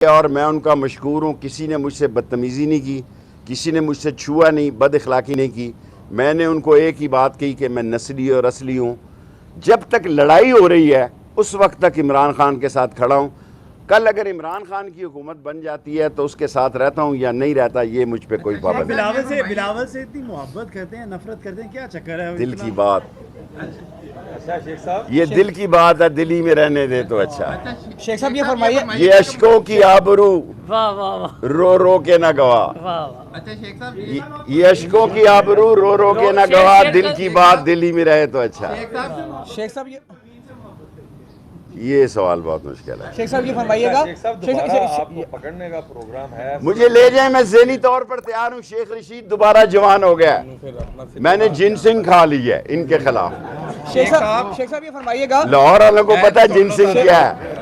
اور میں ان کا مشکور ہوں. کسی نے مجھ سے بدتمیزی نہیں کی, کسی نے مجھ سے چھوا نہیں, بد اخلاقی نہیں کی. میں نے ان کو ایک ہی بات کہی کہ میں نسلی اور اصلی ہوں. جب تک لڑائی ہو رہی ہے اس وقت تک عمران خان کے ساتھ کھڑا ہوں. کل اگر عمران خان کی حکومت بن جاتی ہے تو اس کے ساتھ رہتا ہوں یا نہیں رہتا, یہ مجھ پہ کوئی پابند نہیں. بلاول سے اتنی محبت کرتے ہیں, نفرت کرتے ہیں, کیا چکر ہے؟ دل کی بات, یہ دل کی بات ہے, دل ہی میں رہنے دے تو اچھا. شیخ صاحب یہ فرمائیے, یہ اشکوں کی آبرو رو رو کے نہ گوا. یہ اشکوں کی آبرو رو رو کے نہ گوا, دل کی بات دل ہی میں رہے تو اچھا. شیخ صاحب یہ سوال بہت مشکل ہے. شیخ صاحب یہ فرمائیے گا, آپ کو پکڑنے کا پروگرام ہے, مجھے لے جائیں, میں ذہنی طور پر تیار ہوں. شیخ رشید دوبارہ جوان ہو گیا, میں نے جنسنگ کھا لی ہے ان کے خلاف. شیخ صاحب یہ فرمائیے گا, لاہور والوں کو پتہ ہے جنسنگ کیا ہے.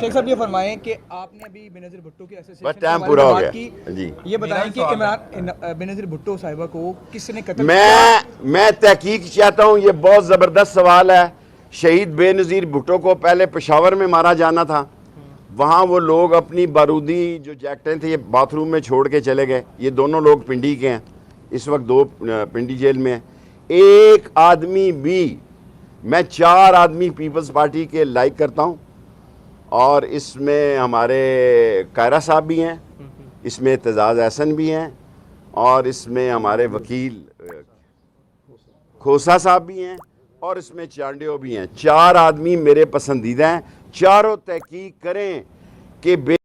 شیخ صاحب یہ فرمائیں کہ آپ نے ابھی بینظیر بھٹو کی بس ٹائم پورا ہو گیا جی. یہ بتائیں کہ عمران بینظیر بھٹو صاحبہ کو کس نے قتل میں تحقیق چاہتا ہوں. یہ بہت زبردست سوال ہے. شہید بے نظیر بھٹو کو پہلے پشاور میں مارا جانا تھا. وہاں وہ لوگ اپنی بارودی جو جیکٹیں تھے یہ باتھ روم میں چھوڑ کے چلے گئے. یہ دونوں لوگ پنڈی کے ہیں, اس وقت 2 پنڈی جیل میں ہیں. ایک آدمی بھی, میں 4 آدمی پیپلز پارٹی کے لائک کرتا ہوں, اور اس میں ہمارے قائرہ صاحب بھی ہیں, اس میں اعتزاز احسن بھی ہیں, اور اس میں ہمارے وکیل کھوسا صاحب بھی ہیں, اور اس میں چانڈیو بھی ہیں. 4 آدمی میرے پسندیدہ ہیں. چاروں تحقیق کریں کہ